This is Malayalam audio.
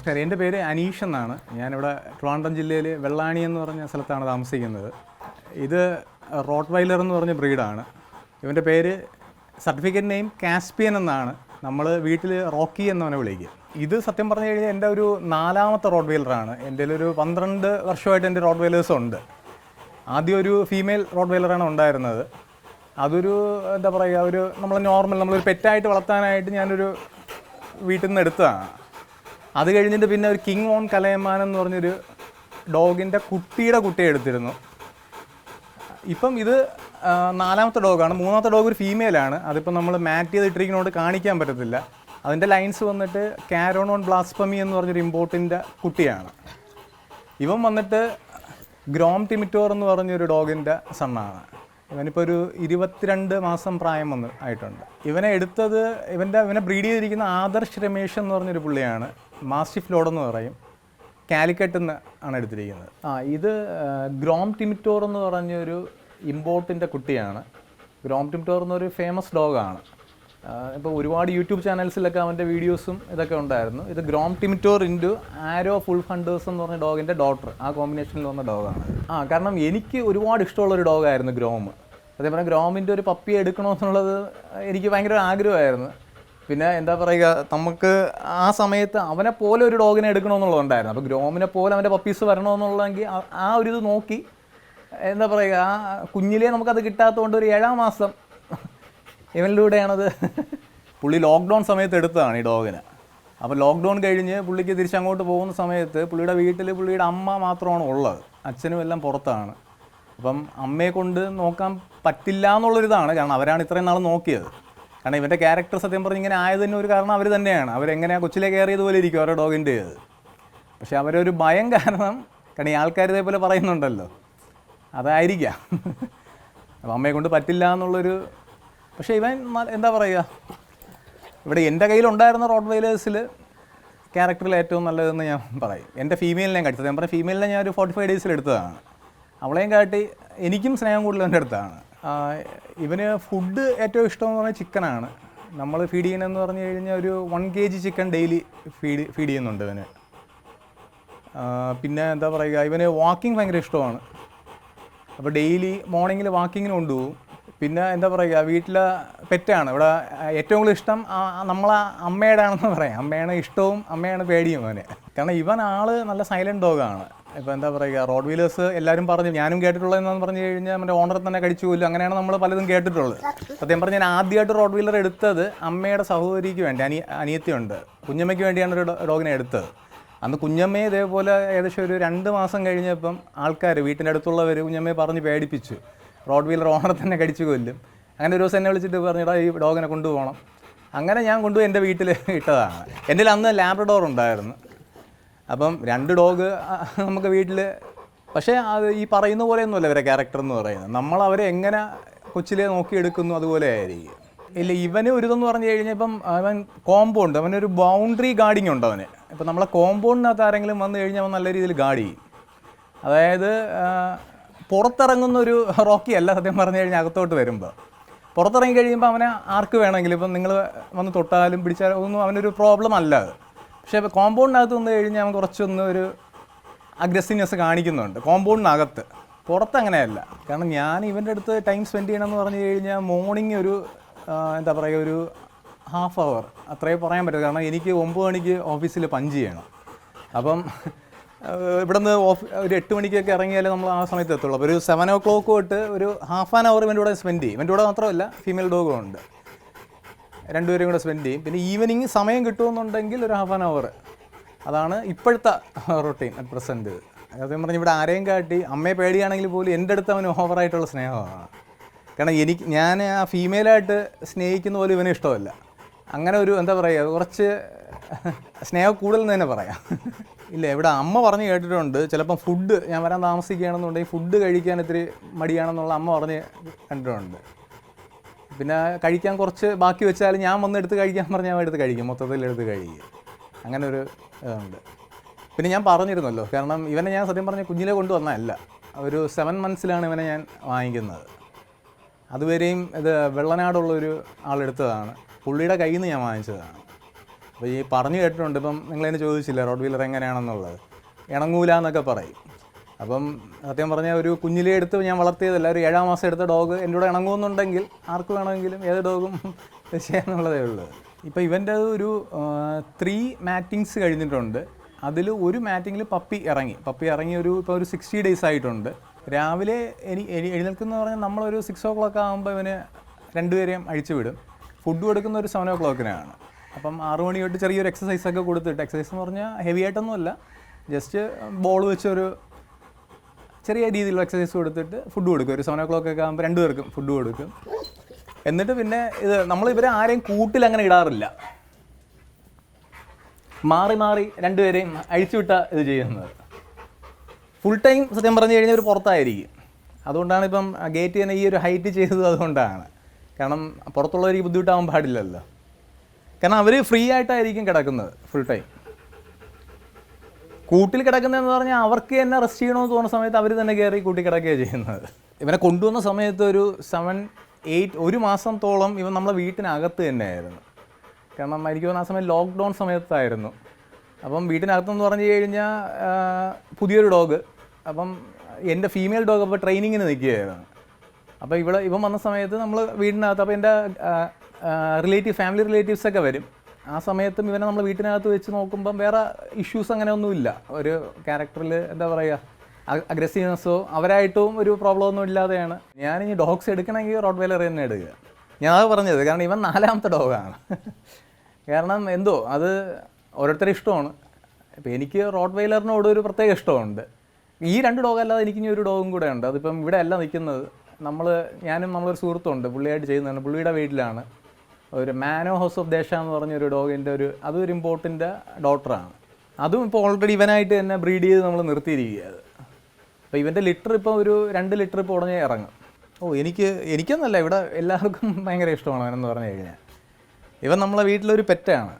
നമസ്കാരം, എൻ്റെ പേര് അനീഷ് എന്നാണ്. ഞാനിവിടെ ട്രിവാൻഡ്രം ജില്ലയിൽ വെള്ളാണി എന്ന് പറഞ്ഞ സ്ഥലത്താണ് താമസിക്കുന്നത്. ഇത് റോട്ട് വൈലർ എന്ന് പറഞ്ഞ ബ്രീഡാണ്. ഇവൻ്റെ പേര് സർട്ടിഫിക്കറ്റ് നെയിം കാസ്പിയൻ എന്നാണ്. നമ്മൾ വീട്ടിൽ റോക്കി എന്നവനെ വിളിക്കുക. ഇത് സത്യം പറഞ്ഞു കഴിഞ്ഞാൽ എൻ്റെ ഒരു 4ാമത്തെ റോട്ട് വൈലറാണ്. എൻ്റെ ഒരു 12 വർഷമായിട്ട് എൻ്റെ റോട്ട് വൈലേഴ്സ് ഉണ്ട്. ആദ്യം ഒരു ഫീമെയിൽ റോട്ട് വൈലറാണ് ഉണ്ടായിരുന്നത്. അതൊരു എന്താ പറയുക, ഒരു നമ്മൾ നമ്മളൊരു പെറ്റായിട്ട് വളർത്താനായിട്ട് ഞാനൊരു വീട്ടിൽ നിന്ന് എടുത്തതാണ്. അത് കഴിഞ്ഞിട്ട് പിന്നെ ഒരു കിങ് ഓൺ കലയമാൻ എന്ന് പറഞ്ഞൊരു ഡോഗിൻ്റെ കുട്ടിയെ എടുത്തിരുന്നു. ഇപ്പം ഇത് 4ാമത്തെ ഡോഗാണ്. 3ാമത്തെ ഡോഗ് ഒരു ഫീമെയിലാണ്. അതിപ്പം നമ്മൾ മാറ്റ് ചെയ്ത് ഇട്ടിരിക്കുന്നതുകൊണ്ട് കാണിക്കാൻ പറ്റത്തില്ല. അതിൻ്റെ ലൈൻസ് വന്നിട്ട് കാരോണോൺ ബ്ലാസ്ഫമി എന്ന് പറഞ്ഞൊരു ഇമ്പോർട്ടിൻ്റെ കുട്ടിയാണ്. ഇവൻ വന്നിട്ട് ഗ്രോം ടിമിറ്റോർ എന്ന് പറഞ്ഞൊരു ഡോഗിൻ്റെ സണ്ണാണ്. ഇവനിപ്പോൾ ഒരു 22 മാസം പ്രായം ആയിട്ടുണ്ട്. ഇവനെ എടുത്തത് ഇവനെ ബ്രീഡ് ചെയ്തിരിക്കുന്ന ആദർശ് രമേശ് എന്ന് പറഞ്ഞൊരു പുള്ളിയാണ്. മാസ്റ്റിഫ് ലോഡ് എന്ന് പറയും. കാലിക്കറ്റിൽ നിന്ന് ആണ് എടുത്തിരിക്കുന്നത്. ഇത് ഗ്രോം ടിമിറ്റോർ എന്ന് പറഞ്ഞൊരു ഇമ്പോർട്ടിൻ്റെ കുട്ടിയാണ്. ഗ്രോം ടിമിറ്റോർ എന്നൊരു ഫേമസ് ഡോഗാണ്. ഇപ്പോൾ ഒരുപാട് യൂട്യൂബ് ചാനൽസിലൊക്കെ അവൻ്റെ വീഡിയോസും ഇതൊക്കെ ഉണ്ടായിരുന്നു. ഇത് ഗ്രോം ടിമിറ്റോർ ഇൻറ്റു ആരോ ഫുൾ ഹണ്ടേഴ്സ് എന്ന് പറഞ്ഞ ഡോഗിൻ്റെ ഡോട്ടർ, ആ കോമ്പിനേഷനിൽ വന്ന ഡോഗാണ്. കാരണം എനിക്ക് ഒരുപാട് ഇഷ്ടമുള്ളൊരു ഡോഗായിരുന്നു ഗ്രോം. അതേപോലെ ഗ്രോമിൻ്റെ ഒരു പപ്പി എടുക്കണമെന്നുള്ളത് എനിക്ക് ഭയങ്കര ആഗ്രഹമായിരുന്നു. പിന്നെ എന്താ പറയുക, നമുക്ക് ആ സമയത്ത് അവനെ പോലെ ഒരു ഡോഗിനെ എടുക്കണമെന്നുള്ളതുണ്ടായിരുന്നു. അപ്പോൾ ഗ്രോമിനെ പോലെ അവൻ്റെ പപ്പീസ് വരണമെന്നുള്ളതെങ്കിൽ ആ ഒരു ഇത് നോക്കി എന്താ പറയുക, ആ കുഞ്ഞിലേ നമുക്കത് കിട്ടാത്തതുകൊണ്ട് ഒരു 7ാം മാസം ഇവനിലൂടെയാണത്. പുള്ളി ലോക്ക്ഡൗൺ സമയത്ത് എടുത്തതാണ് ഈ ഡോഗിനെ. അപ്പോൾ ലോക്ക്ഡൗൺ കഴിഞ്ഞ് പുള്ളിക്ക് തിരിച്ചങ്ങോട്ട് പോകുന്ന സമയത്ത് പുള്ളിയുടെ വീട്ടിൽ പുള്ളിയുടെ അമ്മ മാത്രമാണ് ഉള്ളത്. അച്ഛനും എല്ലാം പുറത്താണ്. അപ്പം അമ്മയെ കൊണ്ട് നോക്കാൻ പറ്റില്ല എന്നുള്ളൊരിതാണ്. കാരണം അവരാണ് ഇത്രയും നാൾ നോക്കിയത്. കാരണം ഇവൻ്റെ ക്യാരക്ടർ സത്യം പറഞ്ഞ് ഇങ്ങനെ ആയതിന് ഒരു കാരണം അവർ തന്നെയാണ്. അവരെങ്ങനെയാണ് കൊച്ചിലെ കയറിയതുപോലെ ഇരിക്കും അവരുടെ ഡോഗിൻ്റെ ഇത്. പക്ഷെ അവരൊരു ഭയം കാരണം ഈ ആൾക്കാർ ഇതേപോലെ പറയുന്നുണ്ടല്ലോ, അതായിരിക്കാം. അപ്പം അമ്മയെ കൊണ്ട് പറ്റില്ല എന്നുള്ളൊരു. പക്ഷേ ഇവൻ എന്താ പറയുക, ഇവിടെ എൻ്റെ കയ്യിലുണ്ടായിരുന്ന റോട്ട് വൈലേഴ്സിൽ ക്യാരക്ടറിൽ ഏറ്റവും നല്ലതെന്ന് ഞാൻ പറയും. എൻ്റെ ഫീമെയിലിനെ കാട്ടി ഞാൻ പറഞ്ഞ ഫീമെയിലിനെ ഞാൻ ഒരു 45 ഡേയ്സിൽ എടുത്തതാണ്. അവളെയും കാട്ടി എനിക്കും സ്നേഹം കൂടുതൽ എൻ്റെ അടുത്താണ്. ഇവന് ഫുഡ് ഏറ്റവും ഇഷ്ടമെന്ന് പറഞ്ഞാൽ ചിക്കനാണ്. നമ്മൾ ഫീഡ് ചെയ്യുന്നതെന്ന് പറഞ്ഞു കഴിഞ്ഞാൽ ഒരു 1 kg ചിക്കൻ ഡെയിലി ഫീഡ് ചെയ്യുന്നുണ്ട് ഇവന്. പിന്നെ എന്താ പറയുക, ഇവന് വാക്കിംഗ് ഭയങ്കര ഇഷ്ടമാണ്. അപ്പോൾ ഡെയിലി മോർണിംഗിൽ വാക്കിങ്ങിന് കൊണ്ടുപോകും. പിന്നെ എന്താ പറയുക, വീട്ടിലെ പെറ്റാണ്. ഇവിടെ ഏറ്റവും കൂടുതൽ ഇഷ്ടം നമ്മളെ അമ്മയുടെ ആണെന്ന് പറയാം. അമ്മയാണ് ഇഷ്ടവും അമ്മയാണ് പേടിയും അവന്. കാരണം ഇവൻ നല്ല സൈലൻറ്റ് ഡോഗാണ്. ഇപ്പോൾ എന്താ പറയുക, റോഡ് വീലേഴ്സ് എല്ലാവരും പറഞ്ഞു, ഞാനും കേട്ടിട്ടുള്ളതെന്ന് പറഞ്ഞു കഴിഞ്ഞാൽ നമ്മുടെ ഓണറെ തന്നെ കടിച്ചു കൊല്ലും, അങ്ങനെയാണ് നമ്മൾ പലതും കേട്ടിട്ടുള്ളത്. സത്യം പറഞ്ഞാൽ ഞാൻ ആദ്യമായിട്ട് റോഡ് വീലർ എടുത്തത് അമ്മയുടെ സഹോദരിക്ക് വേണ്ടി, അനിയത്തിയുണ്ട്, കുഞ്ഞമ്മയ്ക്ക് വേണ്ടിയാണ് ഒരു ഡോഗിനെ എടുത്തത്. അന്ന് കുഞ്ഞമ്മയെ ഇതേപോലെ ഏകദേശം ഒരു 2 മാസം കഴിഞ്ഞപ്പം ആൾക്കാർ വീട്ടിൻ്റെ അടുത്തുള്ളവർ കുഞ്ഞമ്മയെ പറഞ്ഞ് പേടിപ്പിച്ചു, റോഡ് വീലർ ഓണറെ തന്നെ കടിച്ചു കൊല്ലും. അങ്ങനെ ഒരു ദിവസം എന്നെ വിളിച്ചിട്ട് പറഞ്ഞിടാ ഈ ഡോഗിനെ കൊണ്ടുപോകണം. അങ്ങനെ ഞാൻ കൊണ്ടുപോയി എൻ്റെ വീട്ടിൽ ഇട്ടതാണ്. എൻ്റെ അന്ന് ലാബ്രഡോർ ഉണ്ടായിരുന്നു. അപ്പം 2 ഡോഗ് നമുക്ക് വീട്ടിൽ. പക്ഷേ അത് ഈ പറയുന്ന പോലെയൊന്നുമല്ല ഇവരെ ക്യാരക്ടർ എന്ന് പറയുന്നത്. നമ്മളവരെ എങ്ങനെ കൊച്ചിലെ നോക്കിയെടുക്കുന്നു അതുപോലെ ആയിരിക്കും. ഇല്ല, ഇവന് ഒരു ഇതെന്ന് പറഞ്ഞു കഴിഞ്ഞാൽ ഇപ്പം അവൻ കോമ്പൗണ്ട്, അവനൊരു ബൗണ്ടറി ഗാർഡിങ് ഉണ്ട് അവന്. ഇപ്പം നമ്മളെ കോമ്പൗണ്ടിനകത്ത് ആരെങ്കിലും വന്നു കഴിഞ്ഞാൽ അവൻ നല്ല രീതിയിൽ ഗാർഡ് ചെയ്യും. അതായത് പുറത്തിറങ്ങുന്ന ഒരു റോക്കി അല്ല സത്യം പറഞ്ഞു കഴിഞ്ഞാൽ. അകത്തോട്ട് വരുമ്പോൾ പുറത്തിറങ്ങി കഴിയുമ്പോൾ അവനെ ആർക്ക് വേണമെങ്കിലും ഇപ്പം നിങ്ങൾ വന്ന് തൊട്ടാലും പിടിച്ചാലും ഒന്നും അവനൊരു പ്രോബ്ലം അല്ല അത്. പക്ഷേ കോമ്പൗണ്ടിനകത്ത് വന്നു കഴിഞ്ഞാൽ അവൻ കുറച്ചൊന്ന് ഒരു അഗ്രസീവ്നെസ് കാണിക്കുന്നുണ്ട് കോമ്പൗണ്ടിനകത്ത്. പുറത്ത് അങ്ങനെയല്ല. കാരണം ഞാൻ ഇവൻ്റെ അടുത്ത് ടൈം സ്പെൻഡ് ചെയ്യണമെന്ന് പറഞ്ഞു കഴിഞ്ഞാൽ മോർണിംഗ് ഒരു എന്താ പറയുക, ഒരു ½ അവർ അത്രേ പറയാൻ പറ്റും. കാരണം എനിക്ക് 9 മണിക്ക് ഓഫീസിൽ പഞ്ച് ചെയ്യണം. അപ്പം ഇവിടെ നിന്ന് ഒരു 8 മണിക്കൊക്കെ ഇറങ്ങിയാലേ നമ്മൾ ആ സമയത്ത് എത്തുള്ളൂ. അപ്പോൾ ഒരു 7 o'clock തൊട്ട് ഒരു ½ an hour ഇവൻ്റെ കൂടെ സ്പെൻഡ് ചെയ്യും. ഇവൻ്റെ കൂടെ മാത്രമല്ല ഫീമെയിൽ ഡോഗും ഉണ്ട്, 2 പേരും കൂടെ സ്പെൻഡ് ചെയ്യും. പിന്നെ ഈവനിങ് സമയം കിട്ടുമെന്നുണ്ടെങ്കിൽ ഒരു ½ an hour. അതാണ് ഇപ്പോഴത്തെ റൊട്ടീൻ അറ്റ് പ്രസൻറ്റ്. അതേം പറഞ്ഞ് ഇവിടെ ആരെയും കാട്ടി അമ്മയെ പേടിയാണെങ്കിൽ പോലും എൻ്റെ അടുത്ത് അവന് ഓവറായിട്ടുള്ള സ്നേഹമാണ്. കാരണം ഞാൻ ആ ഫീമെയിലായിട്ട് സ്നേഹിക്കുന്ന പോലും ഇവന് ഇഷ്ടമല്ല. അങ്ങനെ ഒരു എന്താ പറയുക, കുറച്ച് സ്നേഹം കൂടുതൽ എന്ന് തന്നെ പറയാം. ഇല്ല, ഇവിടെ അമ്മ പറഞ്ഞ് കേട്ടിട്ടുണ്ട്, ചിലപ്പം ഫുഡ് ഞാൻ വരാൻ താമസിക്കുകയാണെന്നുണ്ടെങ്കിൽ ഫുഡ് കഴിക്കാൻ ഇത്തിരി മടിയാണെന്നുള്ള അമ്മ പറഞ്ഞ് കണ്ടിട്ടുണ്ട്. പിന്നെ കഴിക്കാൻ കുറച്ച് ബാക്കി വെച്ചാൽ ഞാൻ വന്ന് എടുത്ത് കഴിക്കാൻ പറഞ്ഞാൽ അവൻ എടുത്ത് കഴിക്കും, മൊത്തത്തിൽ എടുത്ത് കഴിക്കും. അങ്ങനെ ഒരു ഇതുണ്ട്. പിന്നെ ഞാൻ പറഞ്ഞിരുന്നല്ലോ, കാരണം ഇവനെ ഞാൻ സത്യം പറഞ്ഞ കുഞ്ഞിലെ കൊണ്ടുവന്നതല്ല. ഒരു 7 monthsലാണ് ഇവനെ ഞാൻ വാങ്ങിക്കുന്നത്. അതുവരെയും ഇത് വെള്ളനാടുള്ളൊരു ആളെടുത്തതാണ്. പുള്ളിയുടെ കയ്യിൽ നിന്ന് ഞാൻ വാങ്ങിച്ചതാണ്. അപ്പോൾ ഈ പറഞ്ഞു കേട്ടിട്ടുണ്ട്, ഇപ്പം നിങ്ങളതിന് ചോദിച്ചില്ല റോഡ് വീലർ എങ്ങനെയാണെന്നുള്ളത്. ഇണങ്ങൂല എന്നൊക്കെ പറയും. അപ്പം സത്യം പറഞ്ഞാൽ ഒരു കുഞ്ഞിലേ എടുത്ത് ഞാൻ വളർത്തിയതല്ല, ഒരു 7-ാം മാസം എടുത്ത ഡോഗ് എൻ്റെ കൂടെ ഇണങ്ങുമെന്നുണ്ടെങ്കിൽ ആർക്ക് വേണമെങ്കിലും ഏത് ഡോഗും ചെയ്യാന്നുള്ളതേ ഉള്ളൂ. ഇപ്പോൾ ഇവൻ്റെ ഒരു 3 മാറ്റിങ്സ് കഴിഞ്ഞിട്ടുണ്ട്. അതിൽ ഒരു മാറ്റിങ്ങിൽ പപ്പി ഇറങ്ങി ഇപ്പോൾ ഒരു 60 ഡേയ്സ് ആയിട്ടുണ്ട്. രാവിലെ എഴുന്നേൽക്കുന്ന പറഞ്ഞാൽ നമ്മളൊരു 6 o'clock ആകുമ്പോൾ ഇവന് 2 പേരെയും അഴിച്ചു വിടും. ഫുഡ് കൊടുക്കുന്ന ഒരു 7 o'clockനാണ്. അപ്പം 6 മണി തൊട്ട് ചെറിയൊരു എക്സസൈസൊക്കെ കൊടുത്തിട്ട്, എക്സസൈസ് എന്ന് പറഞ്ഞാൽ ഹെവി ആയിട്ടൊന്നുമല്ല, ജസ്റ്റ് ബോൾ വെച്ചൊരു ചെറിയ രീതിയിലുള്ള എക്സസൈസ് കൊടുത്തിട്ട് ഫുഡ് കൊടുക്കും. ഒരു 7 o'clock ഒക്കെ ആകുമ്പോൾ 2 പേർക്കും ഫുഡ് കൊടുക്കും. എന്നിട്ട് പിന്നെ ഇത് നമ്മൾ ഇവരെ ആരെയും കൂട്ടിൽ അങ്ങനെ ഇടാറില്ല, മാറി 2 പേരെയും അഴിച്ചുവിട്ട ഇത് ചെയ്യുന്നത്. ഫുൾ ടൈം സത്യം പറഞ്ഞു കഴിഞ്ഞാൽ ഒരു പുറത്തായിരിക്കും. അതുകൊണ്ടാണ് ഇപ്പം ഗേറ്റ് തന്നെ ഈ ഒരു ഹൈറ്റ് ചെയ്തത്. അതുകൊണ്ടാണ്, കാരണം പുറത്തുള്ളവർക്ക് ബുദ്ധിമുട്ടാകാൻ പാടില്ലല്ലോ. കാരണം അവർ ഫ്രീ ആയിട്ടായിരിക്കും കിടക്കുന്നത് ഫുൾ ടൈം. കൂട്ടിൽ കിടക്കുന്നതെന്ന് പറഞ്ഞാൽ അവർക്ക് തന്നെ റെസ്റ്റ് ചെയ്യണമെന്ന് തോന്നുന്ന സമയത്ത് അവർ തന്നെ കയറി കൂട്ടി കിടക്കുകയാണ് ചെയ്യുന്നത്. ഇവനെ കൊണ്ടുവന്ന സമയത്ത് ഒരു 7-8 ഒരു മാസത്തോളം ഇവൻ നമ്മളെ വീട്ടിനകത്ത് തന്നെയായിരുന്നു. കാരണം എനിക്ക് തോന്നുന്ന ആ സമയം ലോക്ക്ഡൗൺ സമയത്തായിരുന്നു. അപ്പം വീട്ടിനകത്തെന്ന് പറഞ്ഞു കഴിഞ്ഞാൽ പുതിയൊരു ഡോഗ്, അപ്പം എൻ്റെ ഫീമെയിൽ ഡോഗ് അപ്പോൾ ട്രെയിനിങ്ങിന് നിൽക്കുകയായിരുന്നു. അപ്പോൾ ഇവൻ വന്ന സമയത്ത് നമ്മൾ വീടിനകത്ത്, അപ്പോൾ എൻ്റെ ഫാമിലി റിലേറ്റീവ്സൊക്കെ വരും. ആ സമയത്തും ഇവനെ നമ്മൾ വീട്ടിനകത്ത് വെച്ച് നോക്കുമ്പം വേറെ ഇഷ്യൂസ് അങ്ങനെ ഒന്നുമില്ല. ഒരു ക്യാരക്ടറിൽ എന്താ പറയുക, അഗ്രസീവ്നെസ്സോ അവരായിട്ടും ഒരു പ്രോബ്ലം ഒന്നും ഇല്ലാതെയാണ്. ഞാനിനി ഡോഗ്സ് എടുക്കണമെങ്കിൽ റോഡ് വെയിലർ തന്നെ എടുക്കുക. ഞാൻ അത് പറഞ്ഞത് കാരണം ഇവൻ 4ാമത്തെ ഡോഗാണ്. കാരണം എന്തോ അത് ഓരോരുത്തരുടെ ഇഷ്ടമാണ്. ഇപ്പോൾ എനിക്ക് റോഡ് വെയിലറിനോട് ഒരു പ്രത്യേക ഇഷ്ടമുണ്ട്. ഈ 2 ഡോഗല്ലാതെ എനിക്കിനി ഒരു ഡോഗും കൂടെ ഉണ്ട്. അതിപ്പം ഇവിടെ അല്ല നിൽക്കുന്നത്. ഞാനും നമ്മളൊരു സുഹൃത്തുണ്ട്, പുള്ളിയായിട്ട് ചെയ്യുന്നതാണ്. പുള്ളിയുടെ വീട്ടിലാണ് ഒരു മാനോ ഹൗസ് ഓഫ് ദേശ എന്ന് പറഞ്ഞൊരു ഡോഗിൻ്റെ അതൊരു ഇമ്പോർട്ടൻ്റ് ഡോട്ടറാണ്. അതും ഇപ്പോൾ ഓൾറെഡി ഇവനായിട്ട് തന്നെ ബ്രീഡ് ചെയ്ത് നമ്മൾ നിർത്തിയിരിക്കുകയാണ്. അപ്പോൾ ഇവൻ്റെ ലിറ്റർ ഇപ്പോൾ ഒരു 2 ലിറ്റർ ഇപ്പോൾ ഉടനെ ഇറങ്ങും. എനിക്കെന്നല്ല, ഇവിടെ എല്ലാവർക്കും ഭയങ്കര ഇഷ്ടമാണ് അവനെന്ന് പറഞ്ഞു കഴിഞ്ഞാൽ. ഇവൻ നമ്മളെ വീട്ടിലൊരു പെറ്റാണ്.